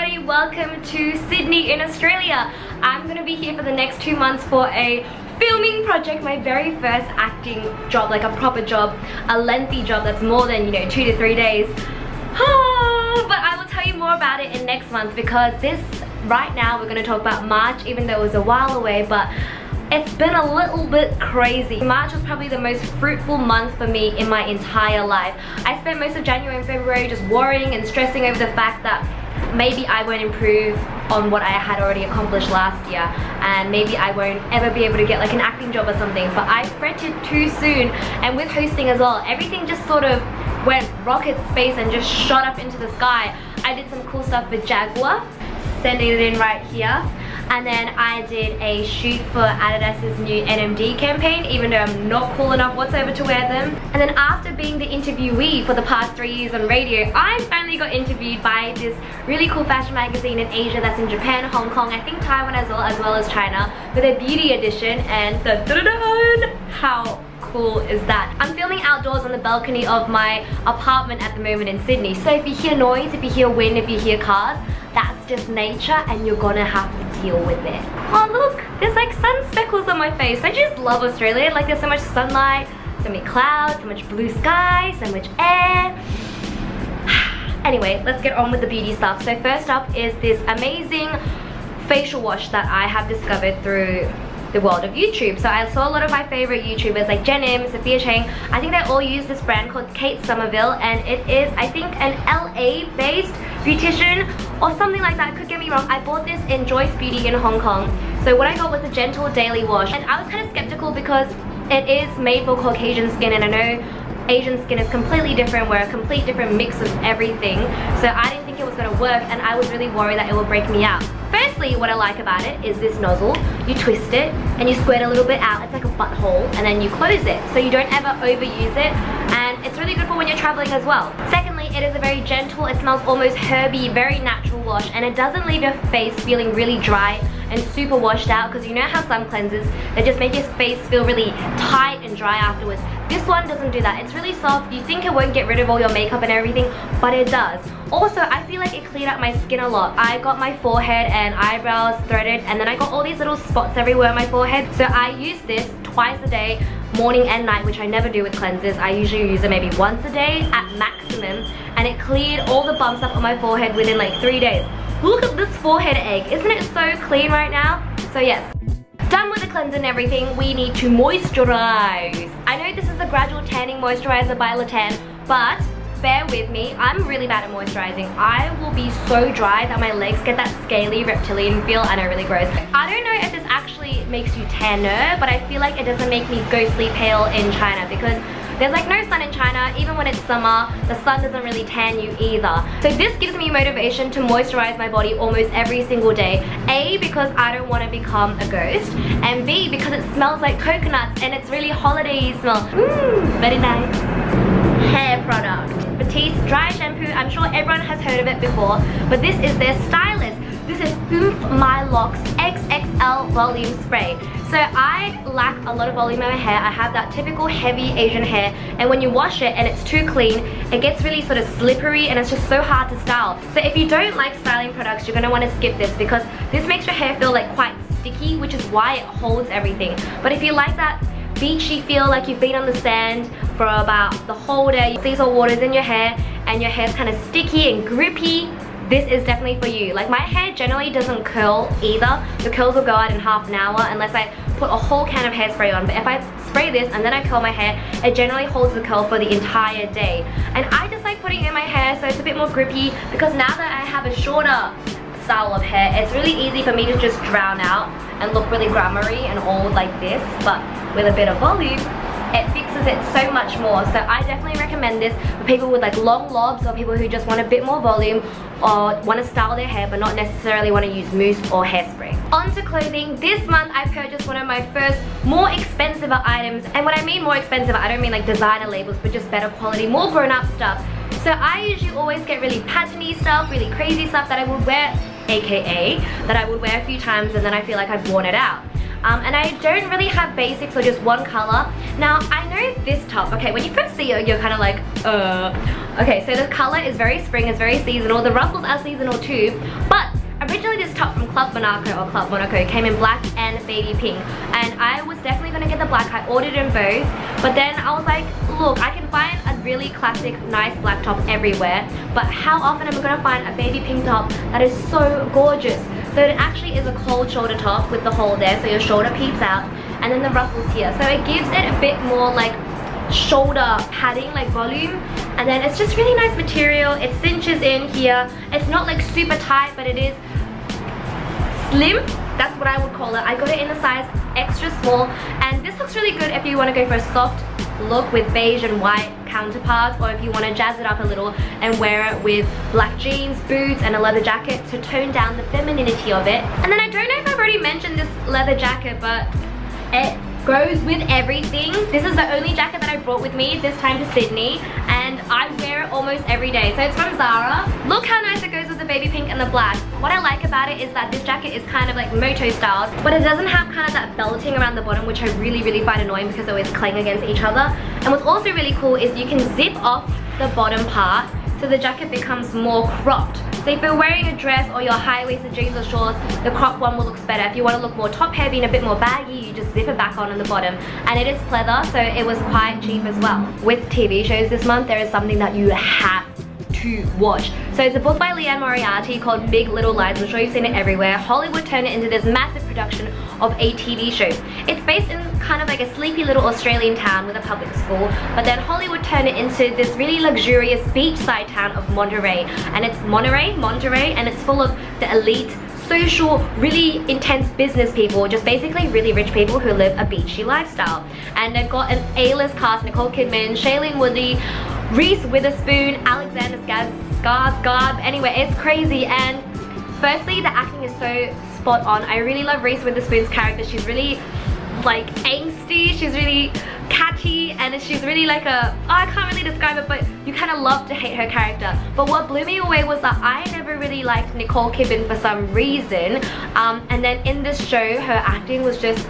everybody, welcome to Sydney in Australia. I'm gonna be here for the next 2 months for a filming project, my very first acting job, like a proper job, a lengthy job that's more than 2 to 3 days. But I will tell you more about it in next month, because right now we're gonna talk about March, even though it was a while away, but it's been a little bit crazy. March was probably the most fruitful month for me in my entire life. I spent most of January and February just worrying and stressing over the fact that maybe I won't improve on what I had already accomplished last year, and maybe I won't ever be able to get like an acting job or something, but I fretted too soon. And with hosting as well, everything just sort of went rocket space and just shot up into the sky. I did some cool stuff with Gradual, sending it in right here. And then I did a shoot for Adidas's new NMD campaign, even though I'm not cool enough whatsoever to wear them. And then after being the interviewee for the past 3 years on radio, I finally got interviewed by this really cool fashion magazine in Asia that's in Japan, Hong Kong, I think Taiwan as well as China, with a beauty edition. And how cool is that? I'm filming outdoors on the balcony of my apartment at the moment in Sydney. So if you hear noise, if you hear wind, if you hear cars, that's just nature, and you're gonna have to deal with it. Oh look, there's like sun speckles on my face. I just love Australia. Like, there's so much sunlight, so many clouds, so much blue sky, so much air. Anyway, let's get on with the beauty stuff. So first up is this amazing facial wash that I have discovered through the world of YouTube. So I saw a lot of my favorite YouTubers like Jen Im, Sophia Chang. I think they all use this brand called Somerville, and it is, I think, an LA based beautician or something like that. Could get me wrong. I bought this in Joyce Beauty in Hong Kong. So what I got was a gentle daily wash, and I was kind of skeptical because it is made for Caucasian skin, and I know Asian skin is completely different. We're a complete different mix of everything. So I didn't think it was gonna work, and I was really worried that it will break me out. Firstly, what I like about it is this nozzle. You twist it and you squirt a little bit out. It's like a butthole, and then you close it so you don't ever overuse it, and it's really good for when you're traveling as well. Secondly, it is a very gentle, it smells almost herby, very natural wash, and it doesn't leave your face feeling really dry and super washed out, because you know how some cleansers, they just make your face feel really tight and dry afterwards. This one doesn't do that. It's really soft. You think it won't get rid of all your makeup and everything, but it does. Also, I feel like it cleared up my skin a lot. I got my forehead and eyebrows threaded, and then I got all these little spots everywhere on my forehead. So I use this twice a day, morning and night, which I never do with cleansers. I usually use it maybe once a day at maximum, and it cleared all the bumps up on my forehead within like 3 days. Look at this forehead egg. Isn't it so clean right now? So yes. Done with the cleanser and everything, we need to moisturize. I know this is a Gradual Tanning Moisturiser by Latan, but bear with me, I'm really bad at moisturizing. I will be so dry that my legs get that scaly reptilian feel, and are really gross. I don't know if this actually makes you tanner, but I feel like it doesn't make me ghostly pale in China, because there's like no sun in China. Even when it's summer, the sun doesn't really tan you either. So this gives me motivation to moisturize my body almost every single day. A, because I don't want to become a ghost, and B, because it smells like coconuts and it's really holiday smell. Very nice. Hair product. Batiste dry shampoo. I'm sure everyone has heard of it before, but this is their Stylist. This is Oomph My Locks XXL Volume Spray. So I lack a lot of volume in my hair. I have that typical heavy Asian hair, and when you wash it and it's too clean, it gets really sort of slippery, and it's just so hard to style. So if you don't like styling products, you're gonna want to skip this, because this makes your hair feel like quite sticky, which is why it holds everything. But if you like that beachy feel, like you've been on the sand for about the whole day, sea salt water's in your hair, and your hair's kind of sticky and grippy, this is definitely for you. Like, my hair generally doesn't curl either. The curls will go out in half an hour unless I put a whole can of hairspray on. But if I spray this and then I curl my hair, it generally holds the curl for the entire day. And I just like putting it in my hair so it's a bit more grippy, because now that I have a shorter style of hair, it's really easy for me to just drown out and look really glamoury and old like this, but with a bit of volume, it fixes it so much more. So I definitely recommend this for people with like long lobs, or people who just want a bit more volume, or want to style their hair but not necessarily want to use mousse or hairspray. On to clothing. This month I purchased one of my first more expensive items, and when I mean more expensive, I don't mean like designer labels, but just better quality, more grown up stuff. So I usually always get really patterny stuff, really crazy stuff that I would wear, aka that I would wear a few times and then I feel like I've worn it out. and I don't really have basics or just one color. Now I know this top, okay, when you first see it you're kind of like okay, so the color is very spring, it's very seasonal, the ruffles are seasonal too, but originally this top from Club Monaco came in black and baby pink, and I was definitely going to get the black. I ordered in both, but then I was like, look, I can find a really classic nice black top everywhere, but how often am I going to find a baby pink top that is so gorgeous? So it actually is a cold shoulder top with the hole there, so your shoulder peeps out, and then the ruffles here, so it gives it a bit more like shoulder padding, like volume, and then it's just really nice material. It cinches in here. It's not like super tight, but it is slim. That's what I would call it. I got it in a size extra small, and this looks really good if you want to go for a soft look with beige and white counterparts, or if you want to jazz it up a little and wear it with black jeans, boots and a leather jacket to tone down the femininity of it. And then I don't know if I've already mentioned this leather jacket, but it goes with everything. This is the only jacket that I brought with me this time to Sydney, and I wear it almost every day. So it's from Zara. Look how nice it goes with the baby pink and the black. What I like about it is that this jacket is kind of like moto styled, but it doesn't have kind of that belting around the bottom, which I really find annoying because they always clang against each other. And what's also really cool is you can zip off the bottom part, so the jacket becomes more cropped. So if you're wearing a dress or your high-waisted jeans or shorts, the cropped one will look better. If you want to look more top-heavy and a bit more baggy, you just zip it back on the bottom. And it is pleather, so it was quite cheap as well. With TV shows this month, there is something that you have to watch. So it's a book by Leanne Moriarty called Big Little Lies. I'm sure you've seen it everywhere. Hollywood turned it into this massive production of a TV show. It's based in kind of like a sleepy little Australian town with a public school, but then Hollywood turned it into this really luxurious beachside town of Monterey. And it's Monterey, and it's full of the elite, social, really intense business people, just basically really rich people who live a beachy lifestyle. And they've got an A-list cast: Nicole Kidman, Shailene Woodley, Reese Witherspoon, Alexander Skarsgård. Anyway, it's crazy. And firstly, the acting is so spot on. I really love Reese Witherspoon's character. She's really like angsty, she's really catchy, and she's really like a, I can't really describe it, but you kind of love to hate her character. But what blew me away was that I never really liked Nicole Kidman for some reason, and then in this show her acting was just,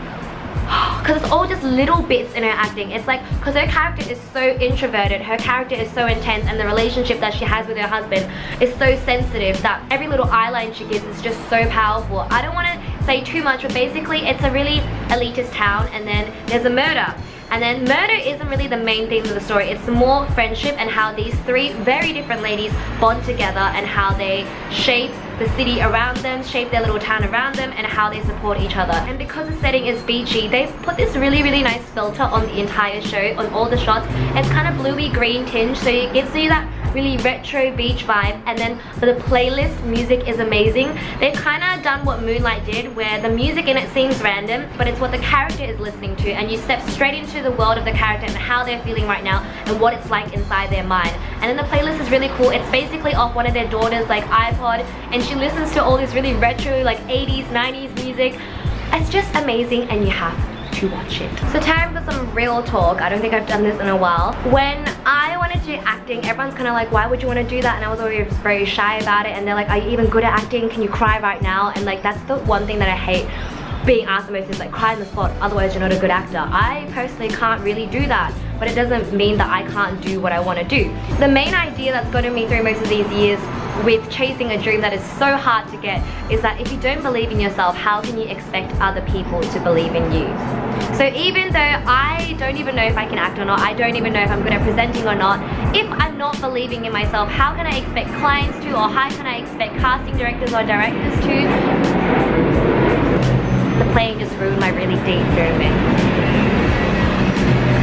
because it's all just little bits in her acting. It's like, because her character is so introverted, her character is so intense, and the relationship that she has with her husband is so sensitive that every little eye line she gives is just so powerful. I don't want to say too much, but basically it's a really elitist town, and then there's a murder. And then murder isn't really the main theme of the story. It's more friendship and how these three very different ladies bond together, and how they shape the city around them, shape their little town around them, and how they support each other. And because the setting is beachy, they've put this really nice filter on the entire show, on all the shots. It's kind of bluey green tinge, so it gives you that really retro beach vibe. And then for the playlist, music is amazing. They've kind of done what Moonlight did, where the music in it seems random, but it's what the character is listening to, and you step straight into the world of the character and how they're feeling right now and what it's like inside their mind. And then the playlist is really cool. It's basically off one of their daughters' like iPod, and she listens to all this really retro like 80s, 90s music. It's just amazing, and you have to watch it. So time for some real talk. I don't think I've done this in a while. When I wanted to do acting, everyone's kind of like, why would you want to do that? And I was always very shy about it, and they're like, are you even good at acting? Can you cry right now? And like, that's the one thing that I hate being asked the most, is like, cry on the spot, otherwise you're not a good actor. I personally can't really do that, but it doesn't mean that I can't do what I want to do. The main idea that's gotten me through most of these years with chasing a dream that is so hard to get is that if you don't believe in yourself, how can you expect other people to believe in you? So even though I don't even know if I can act or not, I don't even know if I'm good at presenting or not, if I'm not believing in myself, how can I expect clients to, or how can I expect casting directors or directors to? The playing just ruined my really deep moment.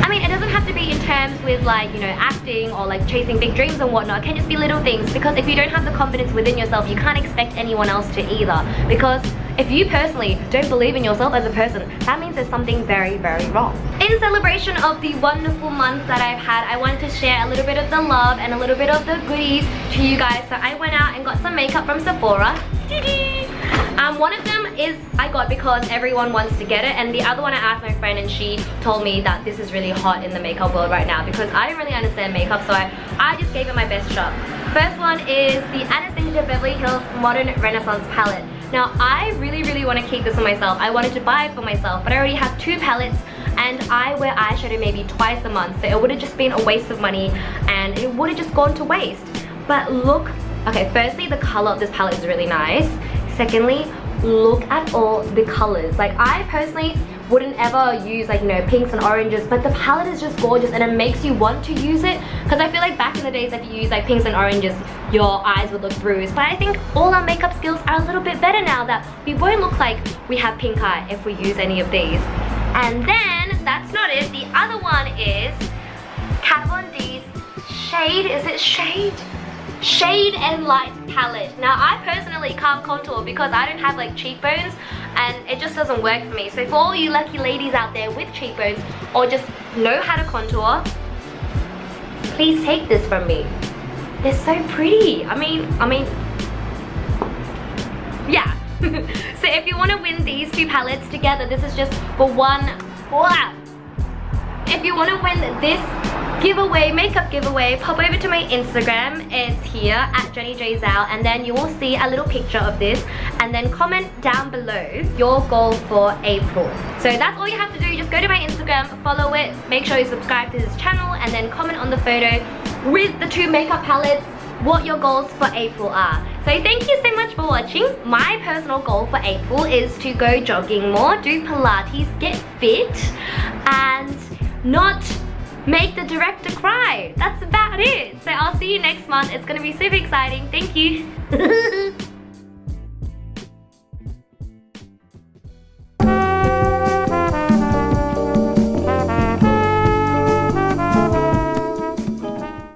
I mean, it doesn't have to be in terms with like, you know, acting or like chasing big dreams and whatnot. It can just be little things, because if you don't have the confidence within yourself, you can't expect anyone else to either. Because if you personally don't believe in yourself as a person, that means there's something very wrong. In celebration of the wonderful month that I've had, I wanted to share a little bit of the love and a little bit of the goodies to you guys. So I went out and got some makeup from Sephora. One of them is I got because everyone wants to get it, and the other one I asked my friend, and she told me that this is really hot in the makeup world right now, because I don't really understand makeup, so I just gave it my best shot. First one is the Anastasia Beverly Hills Modern Renaissance palette. Now I really want to keep this for myself. I wanted to buy it for myself, but I already have 2 palettes and I wear eyeshadow maybe twice a month, so it would have just been a waste of money and it would have just gone to waste. But look, okay, firstly the color of this palette is really nice. Secondly, look at all the colors. Like I personally wouldn't ever use like, you know, pinks and oranges, but the palette is just gorgeous and it makes you want to use it, because I feel like back in the days if you use like pinks and oranges your eyes would look bruised. But I think all our makeup skills are a little bit better now that we won't look like we have pink eye if we use any of these. And then that's not it, the other one is Kat Von D's Shade, is it Shade? Shade and Light palette. Now I personally can't contour because I don't have like cheekbones and it just doesn't work for me. So for all you lucky ladies out there with cheekbones or just know how to contour, please take this from me. They're so pretty. I mean, yeah. So if you want to win these 2 palettes together, this is just for one. Wow. If you want to win this giveaway, makeup giveaway, pop over to my Instagram. It's here at Jenny J Zhao, and then you will see a little picture of this, and then comment down below your goal for April. So that's all you have to do. Just go to my Instagram, follow it, make sure you subscribe to this channel, and then comment on the photo with the 2 makeup palettes what your goals for April are. So thank you so much for watching. My personal goal for April is to go jogging more, do Pilates, get fit, and not make the director cry. That's about it. So I'll see you next month. It's gonna be super exciting. Thank you.